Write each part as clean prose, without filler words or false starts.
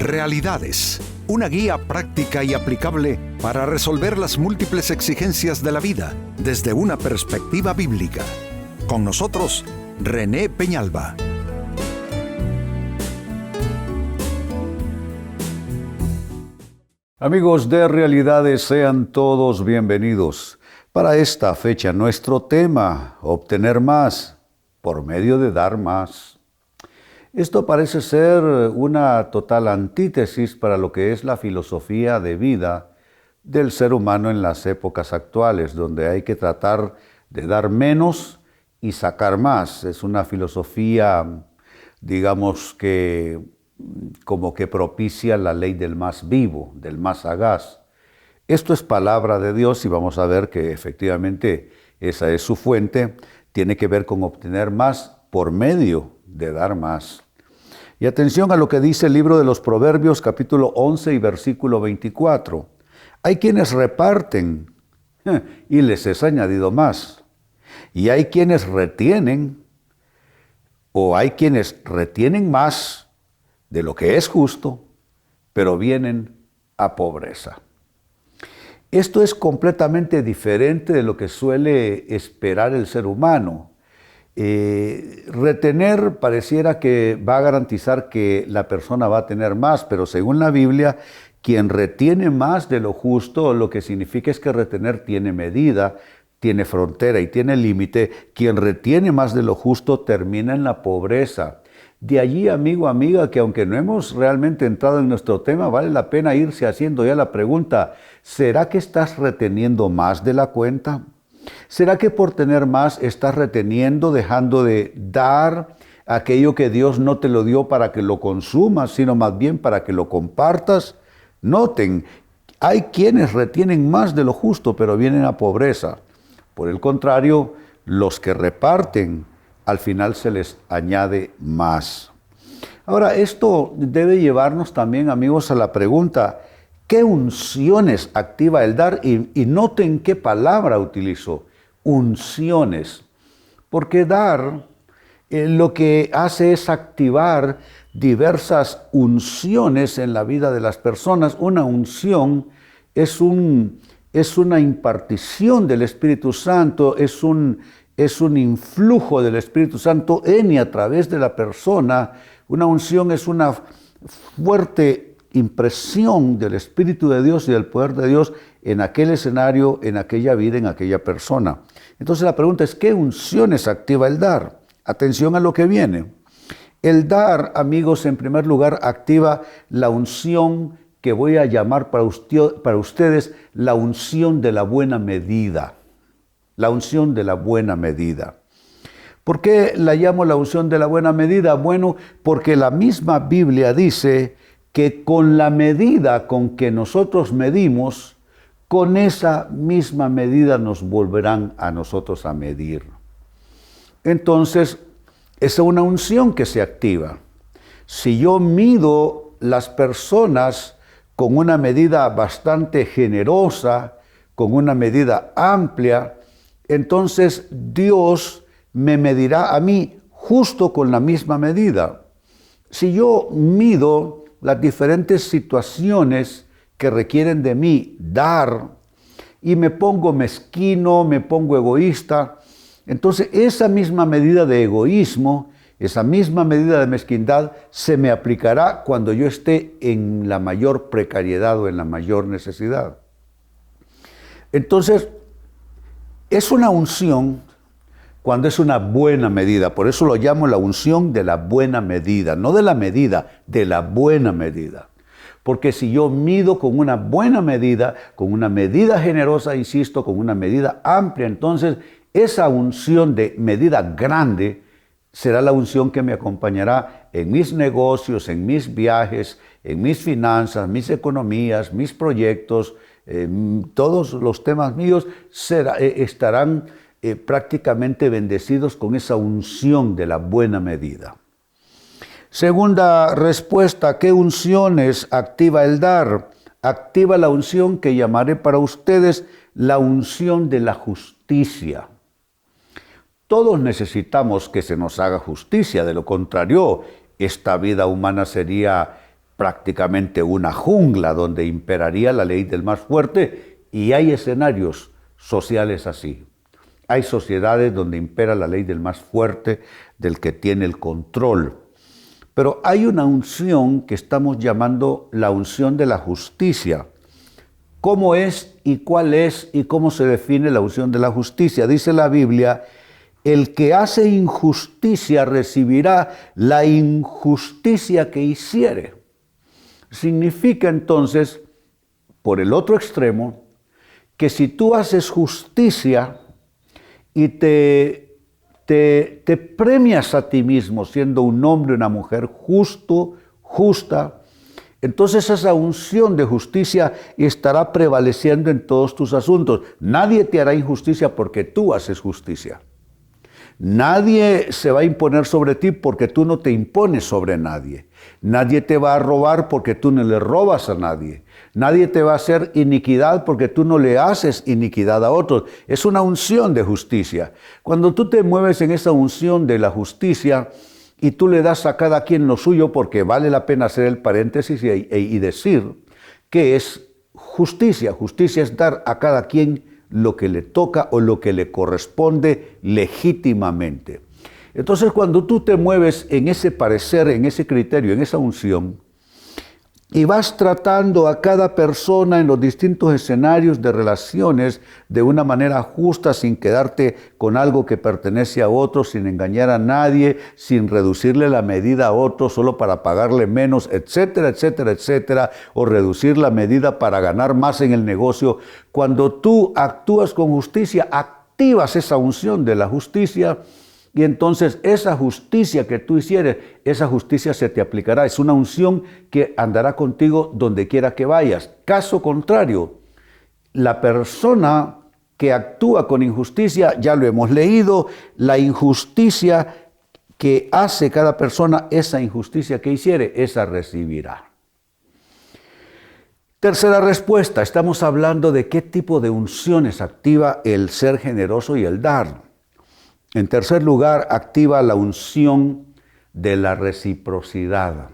Realidades, una guía práctica y aplicable para resolver las múltiples exigencias de la vida desde una perspectiva bíblica. Con nosotros, René Peñalba. Amigos de Realidades, sean todos bienvenidos. Para esta fecha, nuestro tema, obtener más por medio de dar más. Esto parece ser una total antítesis para lo que es la filosofía de vida del ser humano en las épocas actuales, donde hay que tratar de dar menos y sacar más. Es una filosofía, digamos que como que propicia la ley del más vivo, del más sagaz. Esto es palabra de Dios y vamos a ver que efectivamente esa es su fuente. Tiene que ver con obtener más por medio de dar más. Y atención a lo que dice el libro de los Proverbios, capítulo 11 y versículo 24. Hay quienes reparten y les es añadido más. Y hay quienes retienen más de lo que es justo, pero vienen a pobreza. Esto es completamente diferente de lo que suele esperar el ser humano. Retener pareciera que va a garantizar que la persona va a tener más, pero según la Biblia, quien retiene más de lo justo, lo que significa es que retener tiene medida, tiene frontera y tiene límite. Quien retiene más de lo justo termina en la pobreza. De allí, amigo, amiga, que aunque no hemos realmente entrado en nuestro tema, vale la pena irse haciendo ya la pregunta, ¿será que estás reteniendo más de la cuenta? ¿Será que por tener más estás reteniendo, dejando de dar aquello que Dios no te lo dio para que lo consumas, sino más bien para que lo compartas? Noten, hay quienes retienen más de lo justo, pero vienen a pobreza. Por el contrario, los que reparten, al final se les añade más. Ahora, esto debe llevarnos también, amigos, a la pregunta, ¿qué unciones activa el dar? Y noten qué palabra utilizó, unciones. Porque dar lo que hace es activar diversas unciones en la vida de las personas. Una unción es una impartición del Espíritu Santo, es un influjo del Espíritu Santo en y a través de la persona. Una unción es una fuerte impresión del Espíritu de Dios y del poder de Dios en aquel escenario, en aquella vida, en aquella persona. Entonces la pregunta es, ¿qué unciones activa el dar? Atención a lo que viene. El dar, amigos, en primer lugar, activa la unción que voy a llamar para ustedes la unción de la buena medida. La unción de la buena medida. ¿Por qué la llamo la unción de la buena medida? Bueno, porque la misma Biblia dice que con la medida con que nosotros medimos, con esa misma medida nos volverán a nosotros a medir. Entonces, es una unción que se activa. Si yo mido las personas con una medida bastante generosa, con una medida amplia, entonces Dios me medirá a mí justo con la misma medida. Si yo mido las diferentes situaciones que requieren de mí dar y me pongo mezquino, me pongo egoísta, entonces esa misma medida de egoísmo, esa misma medida de mezquindad se me aplicará cuando yo esté en la mayor precariedad o en la mayor necesidad. Entonces, es una unción cuando es una buena medida. Por eso lo llamo la unción de la buena medida. No de la medida, de la buena medida. Porque si yo mido con una buena medida, con una medida generosa, insisto, con una medida amplia, entonces esa unción de medida grande será la unción que me acompañará en mis negocios, en mis viajes, en mis finanzas, mis economías, mis proyectos, todos los temas míos estarán prácticamente bendecidos con esa unción de la buena medida. Segunda respuesta, ¿qué unciones activa el dar? Activa la unción que llamaré para ustedes la unción de la justicia. Todos necesitamos que se nos haga justicia, de lo contrario, esta vida humana sería prácticamente una jungla donde imperaría la ley del más fuerte, y hay escenarios sociales así. Hay sociedades donde impera la ley del más fuerte, del que tiene el control. Pero hay una unción que estamos llamando la unción de la justicia. ¿Cómo es y cuál es y cómo se define la unción de la justicia? Dice la Biblia: el que hace injusticia recibirá la injusticia que hiciere. Significa entonces, por el otro extremo, que si tú haces justicia y te premias a ti mismo siendo un hombre o una mujer justo, justa, entonces esa unción de justicia estará prevaleciendo en todos tus asuntos. Nadie te hará injusticia porque tú haces justicia. Nadie se va a imponer sobre ti porque tú no te impones sobre nadie. Nadie te va a robar porque tú no le robas a nadie. Nadie te va a hacer iniquidad porque tú no le haces iniquidad a otros. Es una unción de justicia. Cuando tú te mueves en esa unción de la justicia y tú le das a cada quien lo suyo, porque vale la pena hacer el paréntesis y decir que es justicia. Justicia es dar a cada quien lo que le toca o lo que le corresponde legítimamente. Entonces, cuando tú te mueves en ese parecer, en ese criterio, en esa unción, y vas tratando a cada persona en los distintos escenarios de relaciones de una manera justa, sin quedarte con algo que pertenece a otro, sin engañar a nadie, sin reducirle la medida a otro solo para pagarle menos, etcétera, etcétera, etcétera, o reducir la medida para ganar más en el negocio. Cuando tú actúas con justicia, activas esa unción de la justicia. Y entonces esa justicia que tú hicieres, esa justicia se te aplicará. Es una unción que andará contigo donde quiera que vayas. Caso contrario, la persona que actúa con injusticia, ya lo hemos leído, la injusticia que hace cada persona, esa injusticia que hiciere, esa recibirá. Tercera respuesta, estamos hablando de qué tipo de unciones activa el ser generoso y el dar. En tercer lugar, activa la unción de la reciprocidad.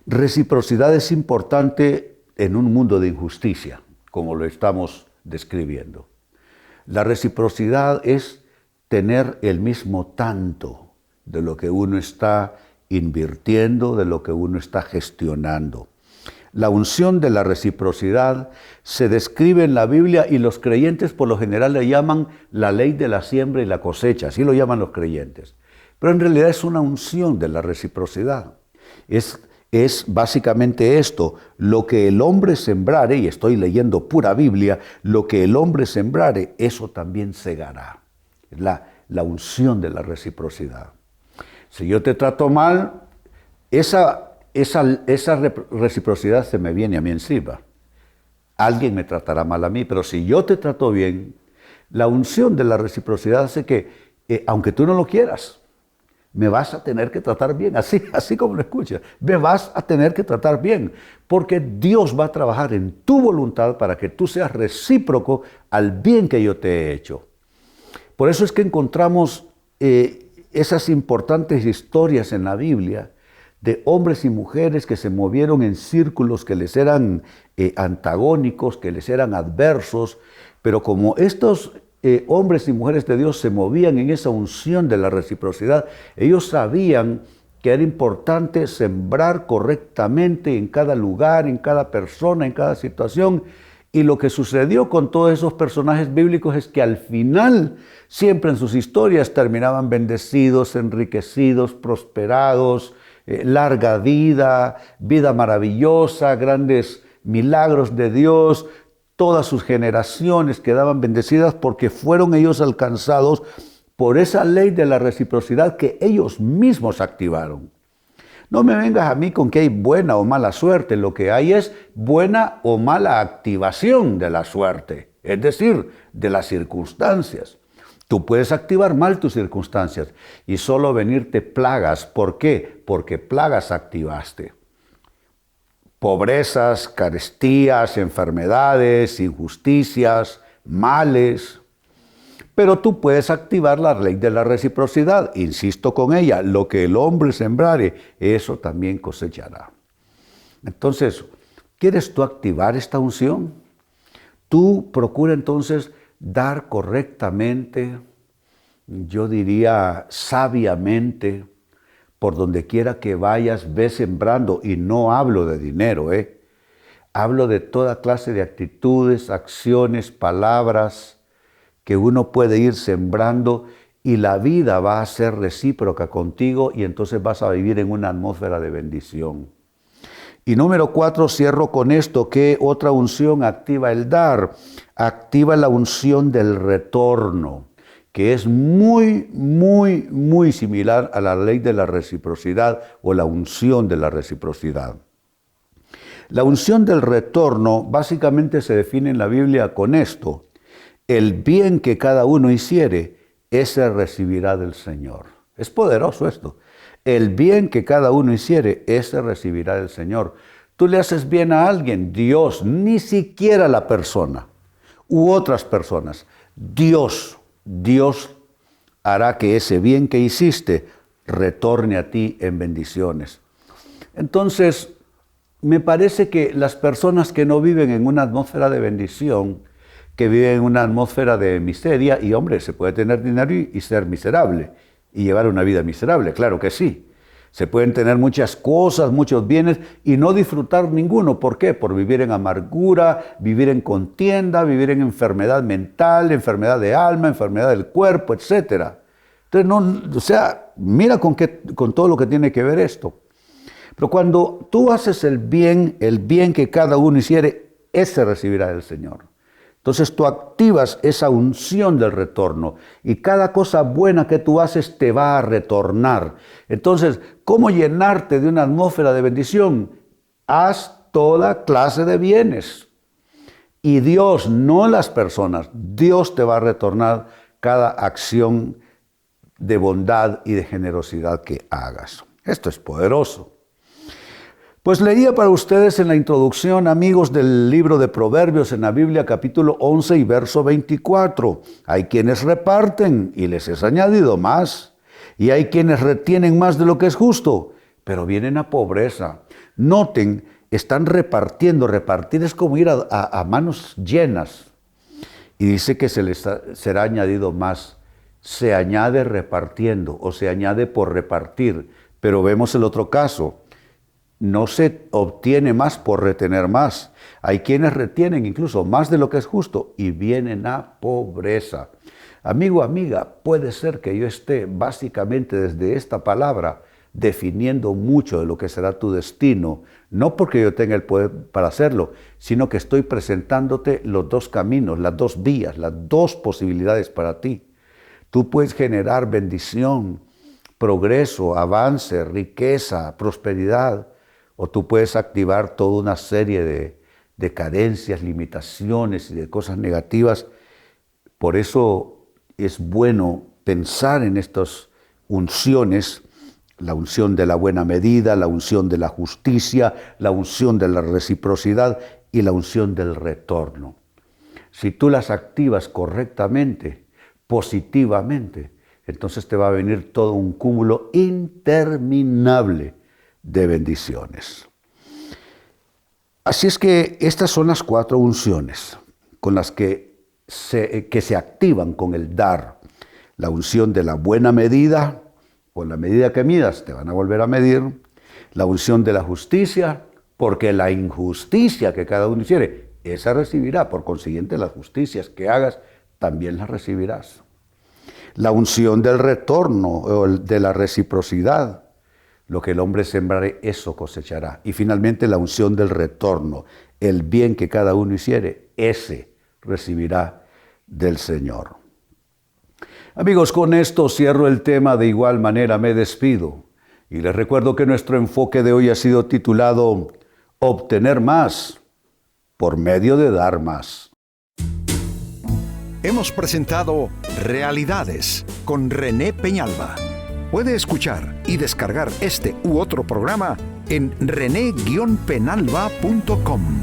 Reciprocidad es importante en un mundo de injusticia, como lo estamos describiendo. La reciprocidad es tener el mismo tanto de lo que uno está invirtiendo, de lo que uno está gestionando. La unción de la reciprocidad se describe en la Biblia y los creyentes por lo general le llaman la ley de la siembra y la cosecha, así lo llaman los creyentes. Pero en realidad es una unción de la reciprocidad. Es básicamente esto: lo que el hombre sembrare, y estoy leyendo pura Biblia, lo que el hombre sembrare, eso también segará. Es la unción de la reciprocidad. Si yo te trato mal, esa reciprocidad se me viene a mí encima. Alguien me tratará mal a mí, pero si yo te trato bien, la unción de la reciprocidad hace que, aunque tú no lo quieras, me vas a tener que tratar bien, así como lo escuchas, me vas a tener que tratar bien, porque Dios va a trabajar en tu voluntad para que tú seas recíproco al bien que yo te he hecho. Por eso es que encontramos esas importantes historias en la Biblia de hombres y mujeres que se movieron en círculos que les eran antagónicos, que les eran adversos, pero como estos hombres y mujeres de Dios se movían en esa unción de la reciprocidad, ellos sabían que era importante sembrar correctamente en cada lugar, en cada persona, en cada situación. Y lo que sucedió con todos esos personajes bíblicos es que al final, siempre en sus historias, terminaban bendecidos, enriquecidos, prosperados, larga vida, vida maravillosa, grandes milagros de Dios. Todas sus generaciones quedaban bendecidas porque fueron ellos alcanzados por esa ley de la reciprocidad que ellos mismos activaron. No me vengas a mí con que hay buena o mala suerte. Lo que hay es buena o mala activación de la suerte, es decir, de las circunstancias. Tú puedes activar mal tus circunstancias y solo venirte plagas. ¿Por qué? Porque plagas activaste. Pobrezas, carestías, enfermedades, injusticias, males. Pero tú puedes activar la ley de la reciprocidad. Insisto con ella, lo que el hombre sembrare, eso también cosechará. Entonces, ¿quieres tú activar esta unción? Tú procura entonces dar correctamente, yo diría sabiamente, por donde quiera que vayas, ve sembrando. Y no hablo de dinero, hablo de toda clase de actitudes, acciones, palabras que uno puede ir sembrando y la vida va a ser recíproca contigo y entonces vas a vivir en una atmósfera de bendición. Y número 4, cierro con esto, ¿qué otra unción activa el dar? Activa la unción del retorno, que es muy, muy, muy similar a la ley de la reciprocidad o la unción de la reciprocidad. La unción del retorno básicamente se define en la Biblia con esto: el bien que cada uno hiciere, ese recibirá del Señor. Es poderoso esto. El bien que cada uno hiciere, ese recibirá del Señor. Tú le haces bien a alguien, Dios, ni siquiera la persona u otras personas. Dios hará que ese bien que hiciste retorne a ti en bendiciones. Entonces, me parece que las personas que no viven en una atmósfera de bendición, que viven en una atmósfera de miseria, y hombre, se puede tener dinero y ser miserable, y llevar una vida miserable, claro que sí. Se pueden tener muchas cosas, muchos bienes, y no disfrutar ninguno. ¿Por qué? Por vivir en amargura, vivir en contienda, vivir en enfermedad mental, enfermedad de alma, enfermedad del cuerpo, etc. Entonces, mira con todo lo que tiene que ver esto. Pero cuando tú haces el bien que cada uno hiciere, ese recibirá del Señor. Entonces tú activas esa unción del retorno y cada cosa buena que tú haces te va a retornar. Entonces, ¿cómo llenarte de una atmósfera de bendición? Haz toda clase de bienes. Y Dios, no las personas, Dios te va a retornar cada acción de bondad y de generosidad que hagas. Esto es poderoso. Pues leía para ustedes en la introducción, amigos, del libro de Proverbios en la Biblia, capítulo 11 y verso 24. Hay quienes reparten y les es añadido más, y hay quienes retienen más de lo que es justo, pero vienen a pobreza. Noten, están repartiendo. Repartir es como ir a manos llenas. Y dice que se les será añadido más. Se añade repartiendo o se añade por repartir. Pero vemos el otro caso. No se obtiene más por retener más. Hay quienes retienen incluso más de lo que es justo y vienen a pobreza. Amigo, amiga, puede ser que yo esté básicamente desde esta palabra definiendo mucho de lo que será tu destino, no porque yo tenga el poder para hacerlo, sino que estoy presentándote los dos caminos, las dos vías, las dos posibilidades para ti. Tú puedes generar bendición, progreso, avance, riqueza, prosperidad, o tú puedes activar toda una serie de carencias, limitaciones y de cosas negativas. Por eso es bueno pensar en estas unciones, la unción de la buena medida, la unción de la justicia, la unción de la reciprocidad y la unción del retorno. Si tú las activas correctamente, positivamente, entonces te va a venir todo un cúmulo interminable de bendiciones. Así es que estas son las 4 unciones con las que se activan con el dar. La unción de la buena medida, con la medida que midas te van a volver a medir. La unción de la justicia, porque la injusticia que cada uno hiciere, esa recibirá. Por consiguiente, las justicias que hagas, también las recibirás. La unción del retorno, o de la reciprocidad. Lo que el hombre sembrare, eso cosechará. Y finalmente la unción del retorno. El bien que cada uno hiciere, ese recibirá del Señor. Amigos, con esto cierro el tema. De igual manera me despido. Y les recuerdo que nuestro enfoque de hoy ha sido titulado Obtener más por medio de dar más. Hemos presentado Realidades con René Peñalba. Puede escuchar y descargar este u otro programa en rene-penalba.com.